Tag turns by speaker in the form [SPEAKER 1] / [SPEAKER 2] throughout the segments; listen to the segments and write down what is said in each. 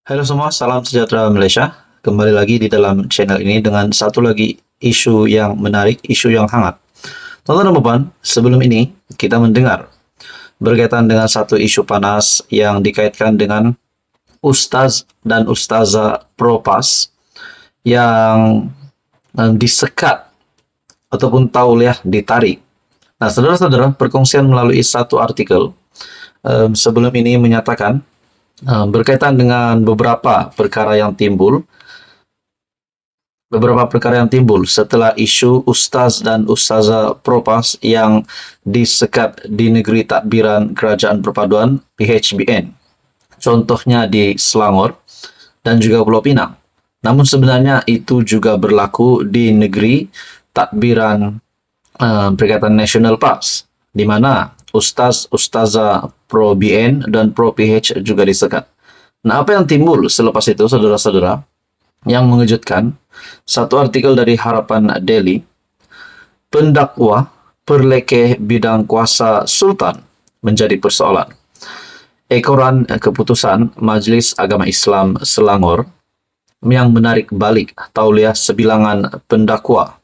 [SPEAKER 1] Halo semua, salam sejahtera Malaysia. Kembali lagi di dalam channel ini dengan satu lagi isu yang menarik, isu yang hangat. Tonton dan Puan, sebelum ini kita mendengar berkaitan dengan satu isu panas yang dikaitkan dengan ustaz dan ustazah Propas yang disekat ataupun tauliah ditarik. Nah, saudara-saudara, perkongsian melalui satu artikel sebelum ini menyatakan berkaitan dengan beberapa perkara yang timbul setelah isu ustaz dan ustazah Propas yang disekat di negeri takbiran Kerajaan Perpaduan PHBN. Contohnya di Selangor dan juga Pulau Pinang. Namun sebenarnya itu juga berlaku di negeri takbiran Perikatan National Parks, di mana ustaz, ustazah Pro BN dan Pro PH juga disekat. Nah, apa yang timbul selepas itu, saudara-saudara, yang mengejutkan, satu artikel dari Harapan Daily, pendakwa perlekeh bidang kuasa Sultan menjadi persoalan. Ekoran keputusan Majlis Agama Islam Selangor yang menarik balik tauliah sebilangan pendakwa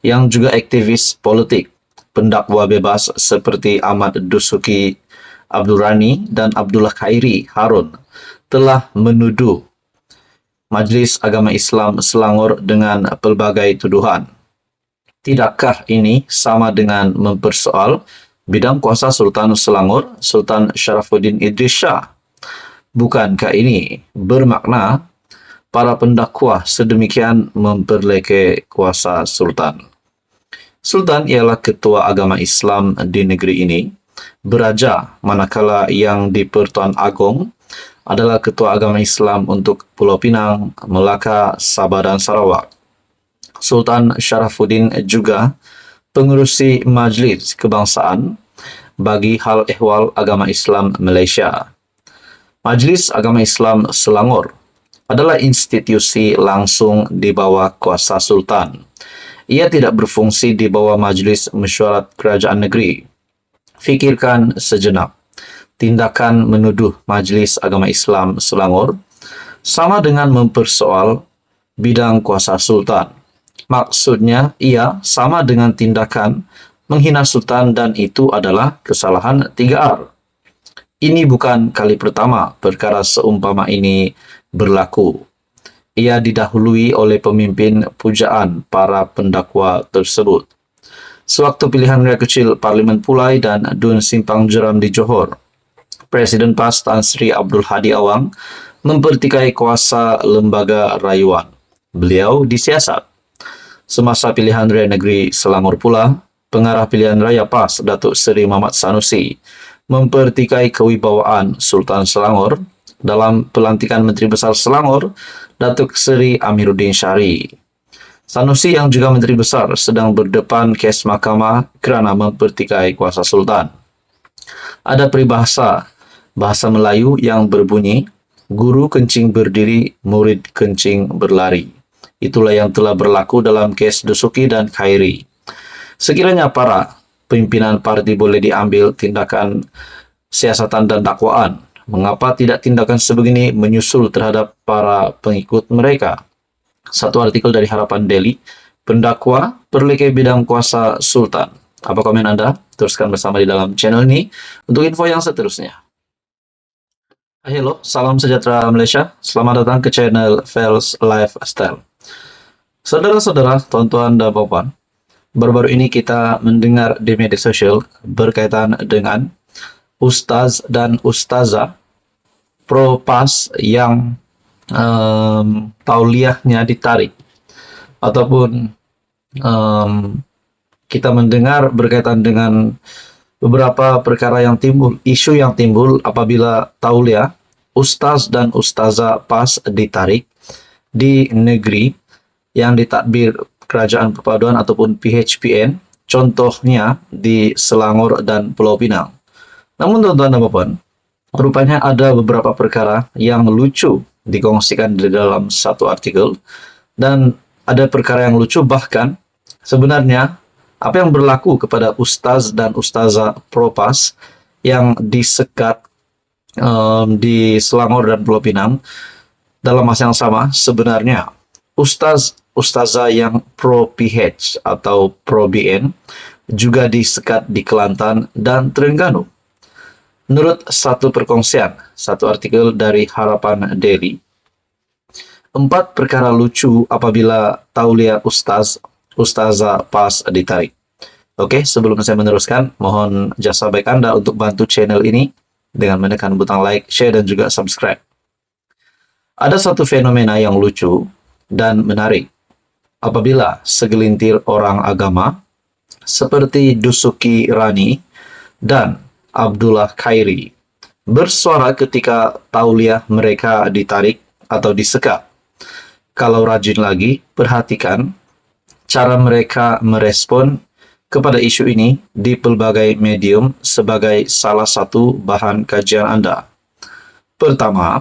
[SPEAKER 1] yang juga aktivis politik, pendakwa bebas seperti Ahmad Dusuki Abdul Rani dan Abdullah Khairi Harun telah menuduh Majlis Agama Islam Selangor dengan pelbagai tuduhan. Tidakkah ini sama dengan mempersoal bidang kuasa Sultan Selangor, Sultan Sharafuddin Idris Shah? Bukankah ini bermakna para pendakwa sedemikian memperlekeh kuasa Sultan? Sultan ialah ketua agama Islam di negeri ini, beraja, manakala yang di Pertuan Agong adalah ketua agama Islam untuk Pulau Pinang, Melaka, Sabah dan Sarawak. Sultan Sharafuddin juga pengerusi Majlis Kebangsaan bagi hal ehwal agama Islam Malaysia. Majlis Agama Islam Selangor adalah institusi langsung di bawah kuasa Sultan. Ia tidak berfungsi di bawah Majlis Mesyuarat Kerajaan Negeri. Fikirkan sejenak. Tindakan menuduh Majlis Agama Islam Selangor sama dengan mempersoal bidang kuasa Sultan. Maksudnya, ia sama dengan tindakan menghina Sultan dan itu adalah kesalahan 3R. Ini bukan kali pertama perkara seumpama ini berlaku. Ia didahului oleh pemimpin pujaan para pendakwa tersebut. Sewaktu pilihan raya kecil Parlimen Pulai dan Dun Simpang Jeram di Johor, Presiden PAS Tan Sri Abdul Hadi Awang mempertikai kuasa lembaga rayuan. Beliau disiasat. Semasa pilihan raya negeri Selangor pula, pengarah pilihan raya PAS Datuk Seri Muhammad Sanusi mempertikai kewibawaan Sultan Selangor dalam pelantikan Menteri Besar Selangor Datuk Seri Amiruddin Syari. Sanusi yang juga Menteri Besar sedang berdepan kes mahkamah kerana mempertikai kuasa Sultan. Ada peribahasa bahasa Melayu yang berbunyi, guru kencing berdiri, murid kencing berlari. Itulah yang telah berlaku dalam kes Dusuki dan Khairi. Sekiranya para pimpinan parti boleh diambil tindakan siasatan dan dakwaan, mengapa tidak tindakan sebegini menyusul terhadap para pengikut mereka? Satu artikel dari Harapan Daily, pendakwa perlekeh bidang kuasa Sultan. Apa komen Anda? Teruskan bersama di dalam channel ini untuk info yang seterusnya. Hello, salam sejahtera Malaysia. Selamat datang ke channel Fels Lifestyle. Saudara-saudara, tuan-tuan dan puan, baru-baru ini kita mendengar di media sosial berkaitan dengan ustaz dan ustazah Propas yang tauliahnya ditarik, ataupun kita mendengar berkaitan dengan beberapa perkara yang timbul, isu yang timbul apabila tauliah ustaz dan ustazah PAS ditarik di negeri yang ditadbir Kerajaan Perpaduan ataupun PHPN, contohnya di Selangor dan Pulau Pinang. Namun tuan-tuan dan puan, rupanya ada beberapa perkara yang lucu dikongsikan di dalam satu artikel, dan ada perkara yang lucu bahkan sebenarnya apa yang berlaku kepada ustaz dan ustazah Propas yang disekat di Selangor dan Pulau Pinang Dalam masa yang sama, sebenarnya ustazah yang pro PH atau pro BN juga disekat di Kelantan dan Terengganu. Menurut satu perkongsian, satu artikel dari Harapan Daily, 4 perkara lucu apabila tauliah ustazah PAS ditarik. Oke, sebelum saya meneruskan, mohon jasa baik Anda untuk bantu channel ini dengan menekan butang like, share, dan juga subscribe. Ada satu fenomena yang lucu dan menarik apabila segelintir orang agama seperti Dusuki Rani dan Abdullah Khairi bersuara ketika tauliah mereka ditarik atau disekat. Kalau rajin lagi, perhatikan cara mereka merespon kepada isu ini di pelbagai medium sebagai salah satu bahan kajian Anda. Pertama,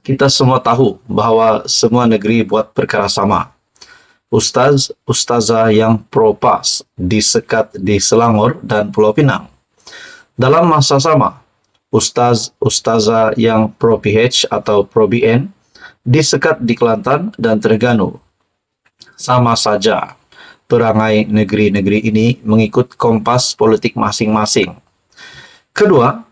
[SPEAKER 1] kita semua tahu bahwa semua negeri buat perkara sama. Ustazah yang pro PAS disekat di Selangor dan Pulau Pinang. Dalam masa sama, ustazah yang pro PH atau pro BN disekat di Kelantan dan Terengganu. Sama saja, perangai negeri-negeri ini mengikut kompas politik masing-masing. Kedua,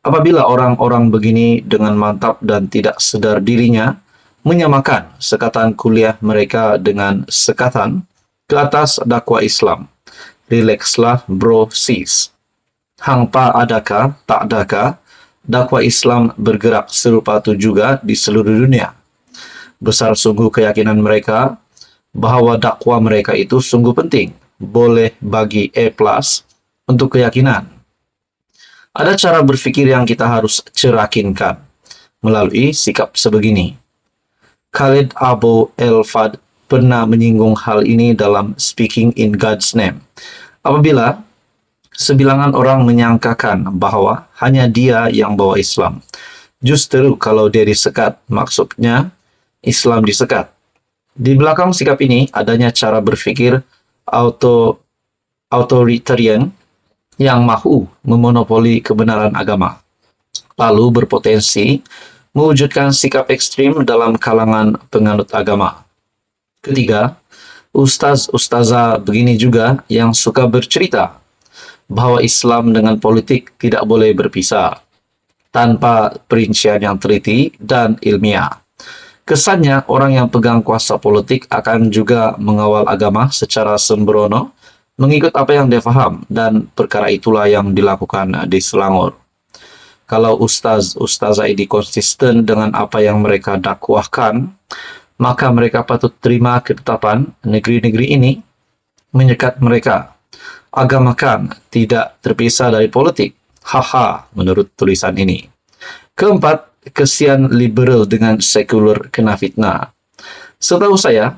[SPEAKER 1] apabila orang-orang begini dengan mantap dan tidak sedar dirinya menyamakan sekatan kuliah mereka dengan sekatan ke atas dakwah Islam. Rilekslah bro sis. Hangpa adakah, tak adakah, dakwah Islam bergerak serupa itu juga di seluruh dunia. Besar sungguh keyakinan mereka bahwa dakwah mereka itu sungguh penting, boleh bagi A+ untuk keyakinan. Ada cara berpikir yang kita harus cerakinkan melalui sikap sebegini. Khalid Abu El-Fad pernah menyinggung hal ini dalam Speaking in God's Name. Apabila sebilangan orang menyangkakan bahwa hanya dia yang bawa Islam. Justru kalau dia disekat, maksudnya Islam disekat. Di belakang sikap ini adanya cara berpikir authoritarian yang mahu memonopoli kebenaran agama, lalu berpotensi mewujudkan sikap ekstrim dalam kalangan penganut agama. Ketiga, ustazah begini juga yang suka bercerita bahwa Islam dengan politik tidak boleh berpisah, tanpa perincian yang teliti dan ilmiah. Kesannya orang yang pegang kuasa politik akan juga mengawal agama secara sembrono, mengikut apa yang dia faham, dan perkara itulah yang dilakukan di Selangor. Kalau ustazah ini konsisten dengan apa yang mereka dakwahkan, maka mereka patut terima ketetapan negeri-negeri ini menyekat mereka. Agamakan tidak terpisah dari politik. Haha, menurut tulisan ini. Keempat, kesian liberal dengan sekuler kena fitnah. Setahu saya,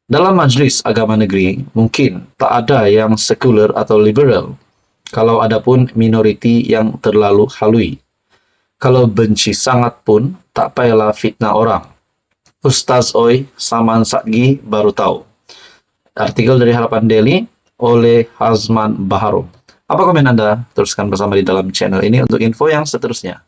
[SPEAKER 1] dalam majlis agama negeri, mungkin tak ada yang sekuler atau liberal. Kalau ada pun minoriti yang terlalu halui. Kalau benci sangat pun, tak payahlah fitnah orang. Ustaz Oi Saman Satgi baru tahu. Artikel dari Harapan Daily oleh Hazman Baharom. Apa komen Anda? Teruskan bersama di dalam channel ini untuk info yang seterusnya.